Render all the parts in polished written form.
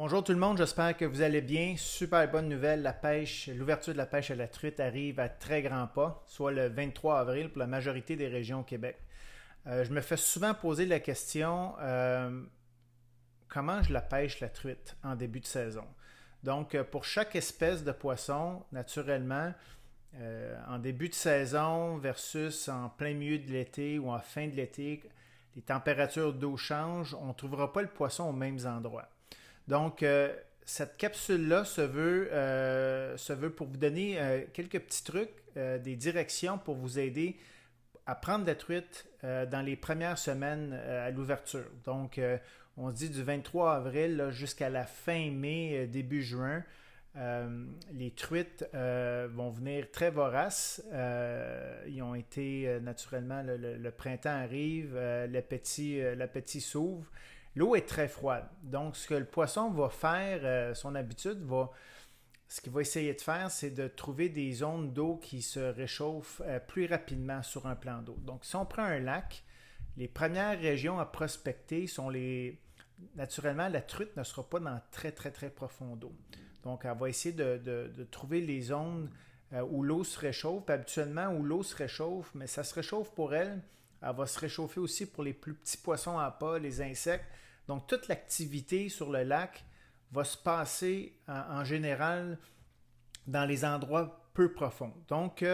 Bonjour tout le monde, j'espère que vous allez bien. Super bonne nouvelle, la pêche, l'ouverture de la pêche à la truite arrive à très grands pas, soit le 23 avril pour la majorité des régions au Québec. Je me fais souvent poser la question, comment je la pêche la truite en début de saison? Donc, pour chaque espèce de poisson, naturellement, en début de saison versus en plein milieu de l'été ou en fin de l'été, les températures d'eau changent, on ne trouvera pas le poisson aux mêmes endroits. Donc, cette capsule-là se veut pour vous donner quelques petits trucs, des directions pour vous aider à prendre la truite dans les premières semaines à l'ouverture. Donc, on se dit du 23 avril jusqu'à la fin mai, début juin. Les truites vont venir très voraces. Ils ont été naturellement, le printemps arrive, l'appétit s'ouvre. L'eau est très froide. Donc, ce que le poisson va faire, son habitude, ce qu'il va essayer de faire, c'est de trouver des zones d'eau qui se réchauffent plus rapidement sur un plan d'eau. Donc, si on prend un lac, les premières régions à prospecter sont les... Naturellement, la truite ne sera pas dans très, très, très profond d'eau. Donc, elle va essayer de trouver les zones où l'eau se réchauffe. Puis, habituellement, où l'eau se réchauffe, mais ça se réchauffe pour elle. Elle va se réchauffer aussi pour les plus petits poissons à pas, les insectes. Donc, toute l'activité sur le lac va se passer en général dans les endroits peu profonds. Donc,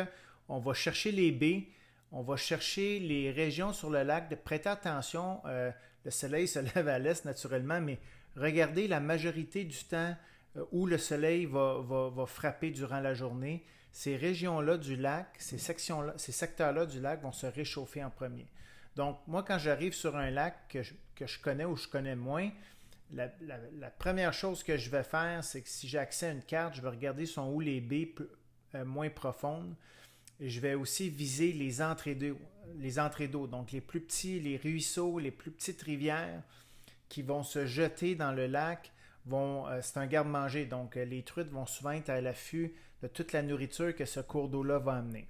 on va chercher les baies, on va chercher les régions sur le lac, de prêter attention. Le soleil se lève à l'est naturellement, mais regardez la majorité du temps où le soleil va frapper durant la journée. Ces régions-là du lac, ces secteurs-là du lac vont se réchauffer en premier. Donc, moi, quand j'arrive sur un lac que je connais ou je connais moins, la première chose que je vais faire, c'est que si j'ai accès à une carte, je vais regarder sont où les baies moins profondes. Et je vais aussi viser les entrées d'eau, donc les plus petits, les ruisseaux, les plus petites rivières qui vont se jeter dans le lac. C'est un garde-manger, donc les truites vont souvent être à l'affût de toute la nourriture que ce cours d'eau-là va amener.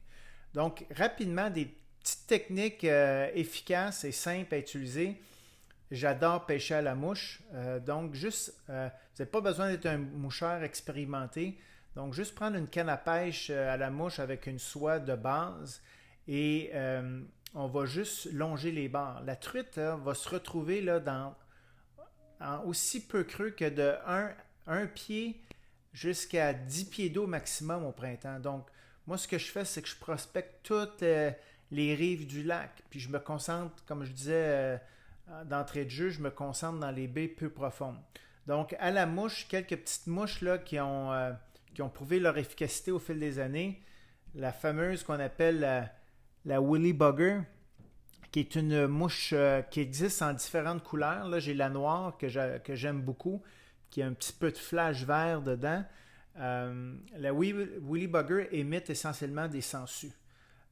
Donc, rapidement, des petites techniques efficaces et simples à utiliser. J'adore pêcher à la mouche. Donc, vous n'avez pas besoin d'être un moucheur expérimenté. Donc, juste prendre une canne à pêche à la mouche avec une soie de base et on va juste longer les bords. La truite va se retrouver là, en aussi peu creux que de un pied jusqu'à 10 pieds d'eau maximum au printemps. Donc, moi, ce que je fais, c'est que je prospecte toutes les rives du lac. Puis je me concentre, comme je disais d'entrée de jeu, je me concentre dans les baies peu profondes. Donc, à la mouche, quelques petites mouches là, qui ont prouvé leur efficacité au fil des années. La fameuse qu'on appelle la Willy Bugger, qui est une mouche qui existe en différentes couleurs. Là, j'ai la noire que j'aime beaucoup, qui a un petit peu de flash vert dedans. La Willy Bugger émite essentiellement des sangsues.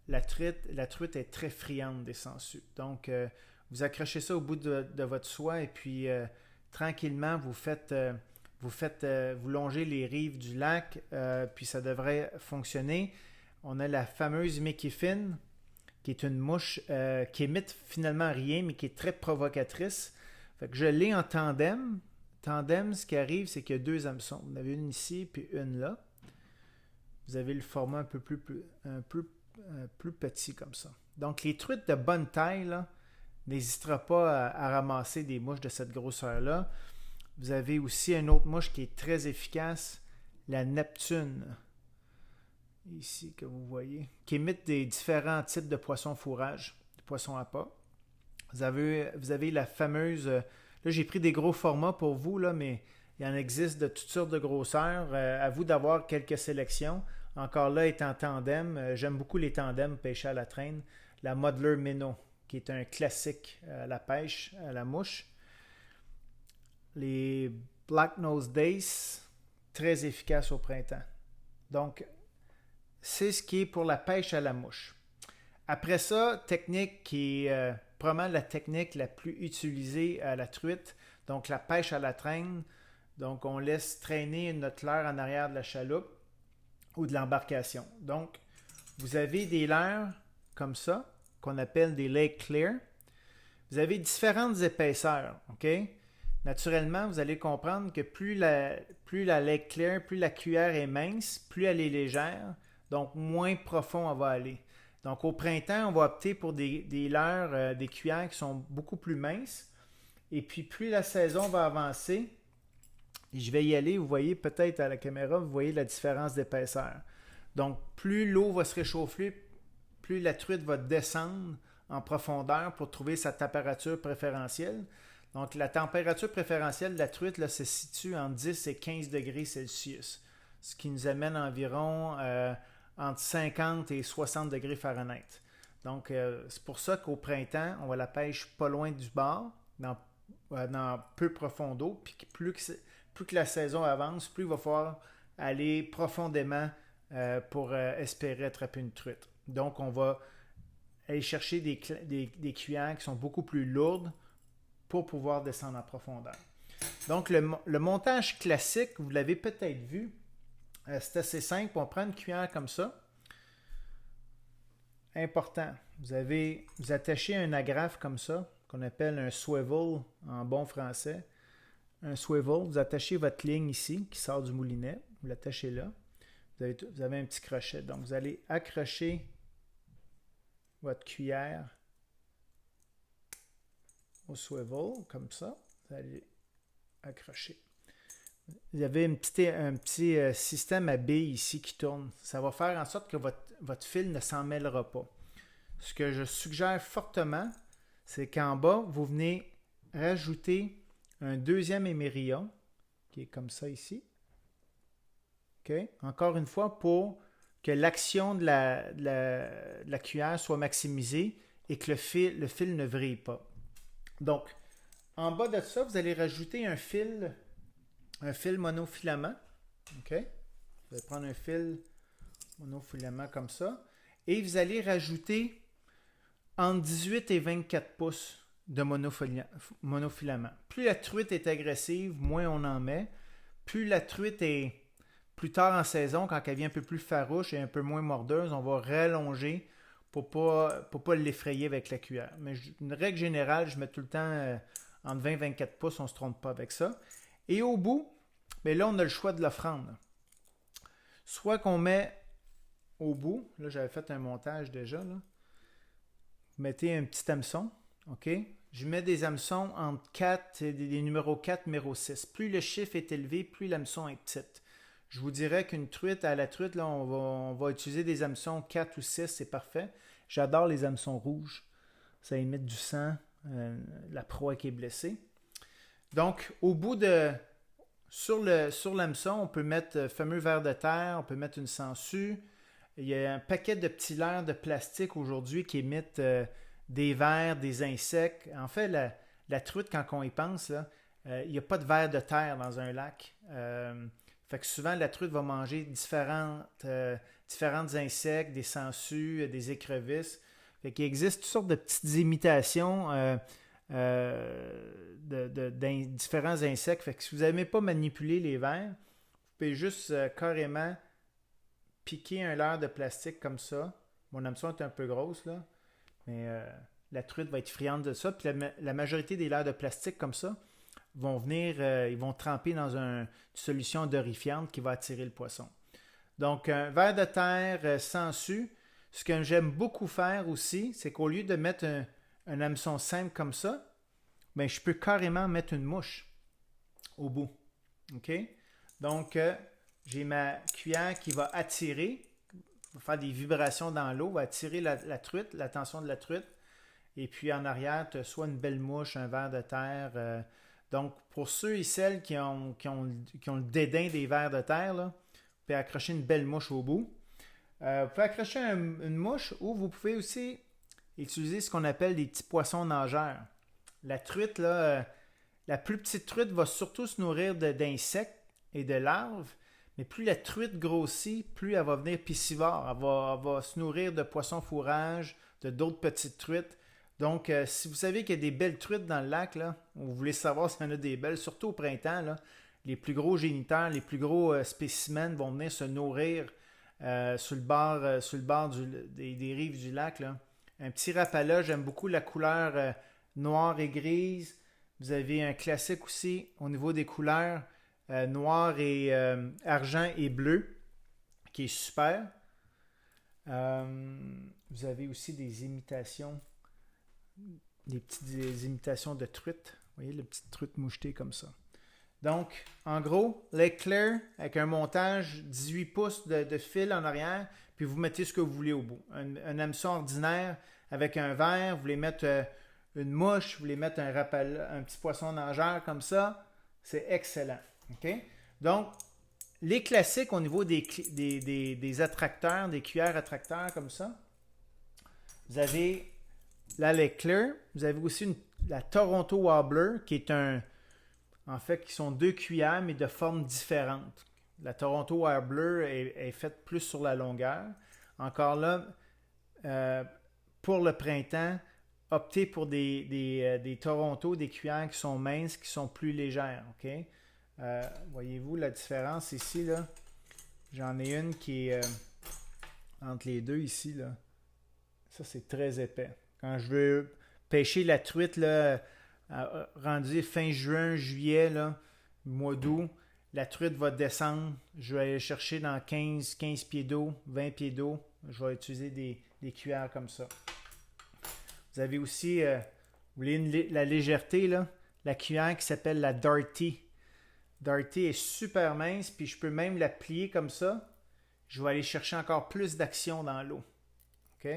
La truite est très friande des sangsues. Donc, vous accrochez ça au bout de votre soie et puis tranquillement, vous longez les rives du lac, puis ça devrait fonctionner. On a la fameuse Mickey Finn, qui est une mouche qui émite finalement rien, mais qui est très provocatrice. Fait que je l'ai en tandem. Tandem, ce qui arrive, c'est qu'il y a deux hameçons. Vous en avez une ici, puis une là. Vous avez le format un peu plus petit comme ça. Donc, les truites de bonne taille, n'hésitera pas à ramasser des mouches de cette grosseur-là. Vous avez aussi une autre mouche qui est très efficace, la Neptune, ici que vous voyez, qui imite des différents types de poissons fourrage, de poissons à pas. Vous avez la fameuse... Là, j'ai pris des gros formats pour vous, là, mais il en existe de toutes sortes de grosseurs. À vous d'avoir quelques sélections. Encore là, est en tandem. J'aime beaucoup les tandems pêchés à la traîne. La Muddler Minnow, qui est un classique à la pêche, à la mouche. Les Black Nose Dace, très efficaces au printemps. Donc, c'est ce qui est pour la pêche à la mouche. Après ça, technique qui est probablement la technique la plus utilisée à la truite, donc la pêche à la traîne. Donc, on laisse traîner notre leurre en arrière de la chaloupe ou de l'embarcation. Donc, vous avez des leurres comme ça, qu'on appelle des lake clear. Vous avez différentes épaisseurs, OK? naturellement, vous allez comprendre que plus la lait claire, plus la cuillère est mince, plus elle est légère, donc moins profond elle va aller. Donc au printemps, on va opter pour des leurres, des cuillères qui sont beaucoup plus minces. Et puis plus la saison va avancer, je vais y aller, vous voyez peut-être à la caméra, vous voyez la différence d'épaisseur. Donc plus l'eau va se réchauffer, plus la truite va descendre en profondeur pour trouver sa température préférentielle. Donc, la température préférentielle de la truite là, se situe entre 10 et 15 degrés Celsius, ce qui nous amène environ entre 50 et 60 degrés Fahrenheit. Donc, c'est pour ça qu'au printemps, on va la pêche pas loin du bord, dans peu profond d'eau, puis plus que la saison avance, plus il va falloir aller profondément pour espérer attraper une truite. Donc, on va aller chercher des cuillères qui sont beaucoup plus lourdes pour pouvoir descendre en profondeur. Donc, le montage classique, vous l'avez peut-être vu, c'est assez simple. On prend une cuillère comme ça. Important, vous attachez un agrafe comme ça, qu'on appelle un swivel en bon français. Un swivel, vous attachez votre ligne ici, qui sort du moulinet. Vous l'attachez là. Vous avez un petit crochet. Donc, vous allez accrocher votre cuillère au swivel, comme ça. Vous allez accrocher. Vous avez un petit système à billes ici qui tourne. Ça va faire en sorte que votre fil ne s'en mêlera pas. Ce que je suggère fortement, c'est qu'en bas, vous venez rajouter un deuxième émerillon, qui est comme ça ici. Okay? Encore une fois, pour que l'action de la cuillère soit maximisée et que le fil ne vrille pas. Donc, en bas de ça, vous allez rajouter un fil monofilament. Okay? Vous allez prendre un fil monofilament comme ça. Et vous allez rajouter entre 18 et 24 pouces de monofilament. Plus la truite est agressive, moins on en met. Plus la truite est plus tard en saison, quand elle devient un peu plus farouche et un peu moins mordeuse, on va rallonger pour pas l'effrayer avec la cuillère. Mais une règle générale, je mets tout le temps entre 20 et 24 pouces, on ne se trompe pas avec ça. Et au bout, bien là, on a le choix de l'offrande. Soit qu'on met au bout, là j'avais fait un montage déjà, là. Vous mettez un petit hameçon, ok? Je mets des hameçons entre 4 et des numéros 4, numéro 6. Plus le chiffre est élevé, plus l'hameçon est petite. Je vous dirais qu'une truite, à la truite, là, on va utiliser des hameçons 4 ou 6, c'est parfait. J'adore les hameçons rouges. Ça émite du sang, la proie qui est blessée. Donc, au bout sur l'hameçon, on peut mettre le fameux ver de terre, on peut mettre une sangsue. Il y a un paquet de petits leurres de plastique aujourd'hui qui émettent des vers, des insectes. En fait, la truite, quand on y pense, là, il n'y a pas de ver de terre dans un lac. Fait que souvent, la truite va manger différents insectes, des sangsues, des écrevisses. Fait qu'il existe toutes sortes de petites imitations différents insectes. Fait que si vous n'aimez pas manipuler les vers, vous pouvez juste carrément piquer un leurre de plastique comme ça. Mon hameçon est un peu grosse, là. Mais la truite va être friande de ça. Puis la majorité des leurres de plastique comme ça vont venir, ils vont tremper dans une solution dorifiante qui va attirer le poisson. Donc, un ver de terre sangsue. Ce que j'aime beaucoup faire aussi, c'est qu'au lieu de mettre un hameçon simple comme ça, ben, je peux carrément mettre une mouche au bout. OK? Donc, j'ai ma cuillère qui va attirer, va faire des vibrations dans l'eau, va attirer la truite, l'attention de la truite. Et puis en arrière, tu as soit une belle mouche, un ver de terre. Donc, pour ceux et celles qui ont le dédain des vers de terre, là, vous pouvez accrocher une belle mouche au bout. Vous pouvez accrocher une mouche ou vous pouvez aussi utiliser ce qu'on appelle des petits poissons nageurs. La truite, là, la plus petite truite va surtout se nourrir d'insectes et de larves. Mais plus la truite grossit, plus elle va venir piscivore. Elle va se nourrir de poissons fourrages, de d'autres petites truites. Donc, si vous savez qu'il y a des belles truites dans le lac, là, ou vous voulez savoir s'il y en a des belles, surtout au printemps, là, les plus gros géniteurs, les plus gros spécimens vont venir se nourrir sur le bord des rives du lac. Là. Un petit rapala, j'aime beaucoup la couleur noire et grise. Vous avez un classique aussi au niveau des couleurs, noir et argent et bleu, qui est super. Vous avez aussi des imitations, des imitations de truites. Vous voyez, les petites truites mouchetées comme ça. Donc, en gros, l'éclair avec un montage 18 pouces de fil en arrière, puis vous mettez ce que vous voulez au bout. Un hameçon ordinaire avec un verre, vous voulez mettre une mouche, vous voulez mettre un petit poisson nageur comme ça, c'est excellent. Okay? Donc, les classiques au niveau des attracteurs, des cuillères attracteurs comme ça, vous avez la l'éclair, vous avez aussi la Toronto Wobbler qui est en fait, qui sont deux cuillères, mais de formes différentes. La Toronto Wobbler est faite plus sur la longueur. Encore là, pour le printemps, optez pour des Toronto, des cuillères qui sont minces, qui sont plus légères. Okay? Voyez-vous la différence ici, là? J'en ai une qui est entre les deux ici, là. Ça, c'est très épais. Quand je veux pêcher la truite, là, rendu fin juin, juillet, là, mois d'août, la truite va descendre. Je vais aller chercher dans 15 pieds d'eau, 20 pieds d'eau. Je vais utiliser des cuillères comme ça. Vous avez aussi, vous voulez la légèreté, là, la cuillère qui s'appelle la Darty. Darty est super mince, puis je peux même la plier comme ça. Je vais aller chercher encore plus d'action dans l'eau. OK?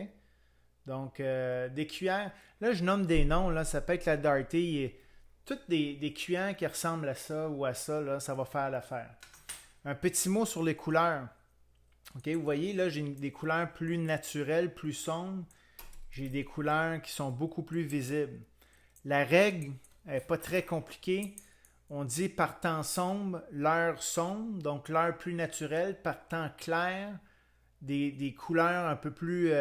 Donc, des cuillères. Là, je nomme des noms. Là, ça peut être la Darty. Toutes des cuillères qui ressemblent à ça ou à ça, là, ça va faire l'affaire. Un petit mot sur les couleurs. OK, vous voyez, là, j'ai des couleurs plus naturelles, plus sombres. J'ai des couleurs qui sont beaucoup plus visibles. La règle n'est pas très compliquée. On dit par temps sombre, l'heure sombre, donc l'heure plus naturelle, par temps clair, des couleurs un peu plus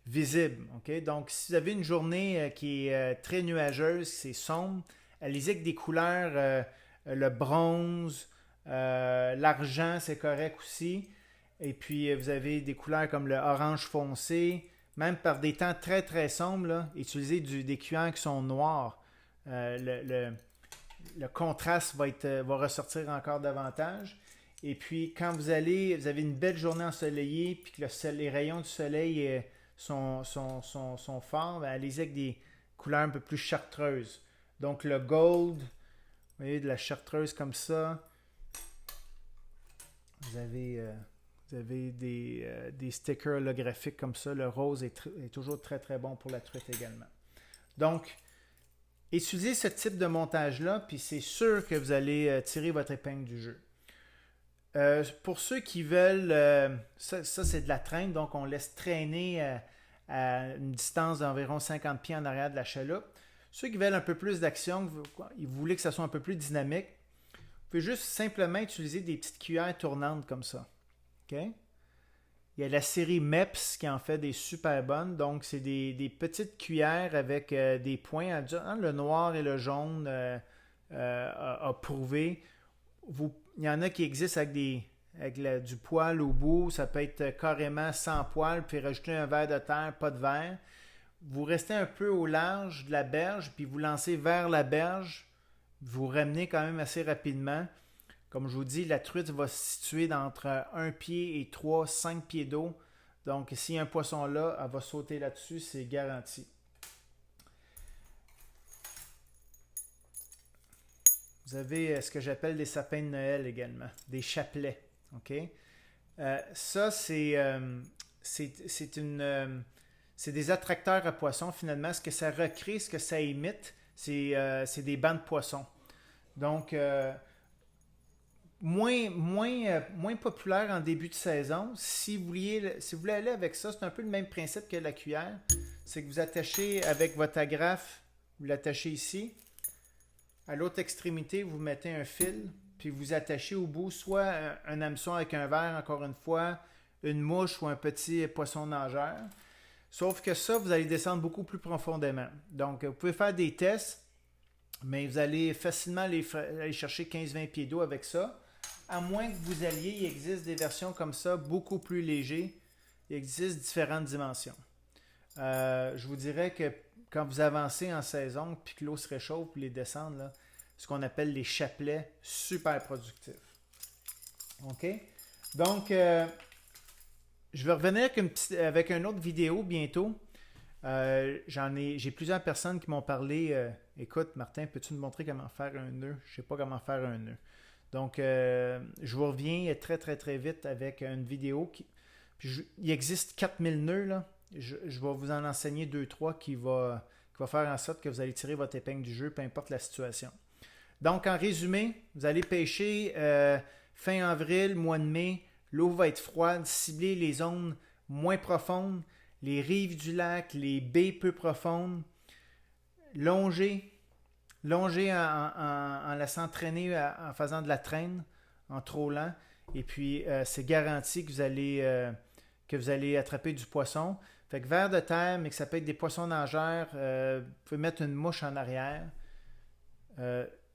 visibles. Okay? Donc, si vous avez une journée qui est très nuageuse, c'est sombre, allez-y avec des couleurs, le bronze, l'argent, c'est correct aussi. Et puis, vous avez des couleurs comme le orange foncé, même par des temps très, très sombres, là, utilisez des cuillères qui sont noires. Le contraste va ressortir encore davantage. Et puis, quand vous avez une belle journée ensoleillée, puis que les rayons du soleil sont forts, ben, allez-y avec des couleurs un peu plus chartreuses. Donc, le gold, vous voyez, de la chartreuse comme ça. Vous avez des stickers holographiques comme ça. Le rose est toujours très, très bon pour la truite également. Donc, utilisez ce type de montage-là, puis c'est sûr que vous allez tirer votre épingle du jeu. Pour ceux qui veulent, ça c'est de la traîne, donc on laisse traîner à une distance d'environ 50 pieds en arrière de la chaloupe. Ceux qui veulent un peu plus d'action, vous voulez que ça soit un peu plus dynamique, vous pouvez juste simplement utiliser des petites cuillères tournantes comme ça. Okay? Il y a la série MEPS qui en fait des super bonnes. Donc, c'est des petites cuillères avec des points. Le noir et le jaune a prouvé. Il y en a qui existent avec du poil au bout. Ça peut être carrément sans poil, puis rajouter un verre de terre, pas de verre. Vous restez un peu au large de la berge, puis vous lancez vers la berge. Vous ramenez quand même assez rapidement. Comme je vous dis, la truite va se situer entre 1 pied et 5 pieds d'eau. Donc, s'il y a un poisson là, elle va sauter là-dessus, c'est garanti. Vous avez ce que j'appelle des sapins de Noël également, des chapelets. Okay? Ça, c'est des attracteurs à poissons. Finalement, ce que ça recrée, ce que ça imite, c'est des bancs de poissons. Donc, moins populaire en début de saison. Si vous voulez aller avec ça, c'est un peu le même principe que la cuillère. C'est que vous attachez avec votre agrafe, vous l'attachez ici. À l'autre extrémité, vous mettez un fil, puis vous attachez au bout soit un hameçon avec un verre, encore une fois, une mouche ou un petit poisson nageur. Sauf que ça, vous allez descendre beaucoup plus profondément. Donc, vous pouvez faire des tests, mais vous allez facilement aller chercher 15-20 pieds d'eau avec ça. À moins que vous alliez, il existe des versions comme ça, beaucoup plus légers. Il existe différentes dimensions. Je vous dirais que quand vous avancez en saison, puis que l'eau se réchauffe, puis les descendre, là, ce qu'on appelle les chapelets super productifs. OK? Donc, je vais revenir avec une autre vidéo bientôt. J'ai plusieurs personnes qui m'ont parlé. Écoute, Martin, peux-tu me montrer comment faire un nœud? Je ne sais pas comment faire un nœud. Donc, je vous reviens très, très, très vite avec une vidéo. Il existe 4000 nœuds, là. Je vais vous en enseigner 2-3 qui va faire en sorte que vous allez tirer votre épingle du jeu, peu importe la situation. Donc, en résumé, vous allez pêcher fin avril, mois de mai. L'eau va être froide. Ciblez les zones moins profondes, les rives du lac, les baies peu profondes. Longez en laissant traîner, en faisant de la traîne, en trollant. Et puis, c'est garanti que vous allez attraper du poisson. Fait que vers de terre, mais que ça peut être des poissons nageurs, vous pouvez mettre une mouche en arrière.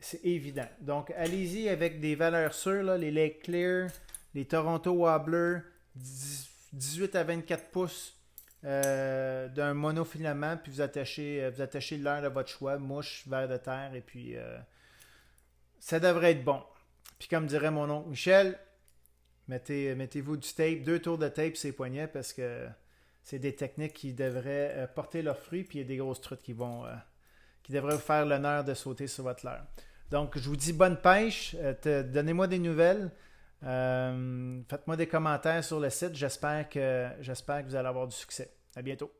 C'est évident. Donc, allez-y avec des valeurs sûres, là, les Lake Clear, les Toronto Wobbler, 18 à 24 pouces d'un monofilament, puis vous attachez le leurre de votre choix, mouche, vers de terre, et puis ça devrait être bon. Puis comme dirait mon oncle Michel, mettez-vous du tape, 2 tours de tape sur les poignets, parce que c'est des techniques qui devraient porter leurs fruits, puis il y a des grosses truites qui devraient vous faire l'honneur de sauter sur votre leurre. Donc, je vous dis bonne pêche, donnez-moi des nouvelles, faites-moi des commentaires sur le site, j'espère que vous allez avoir du succès. À bientôt.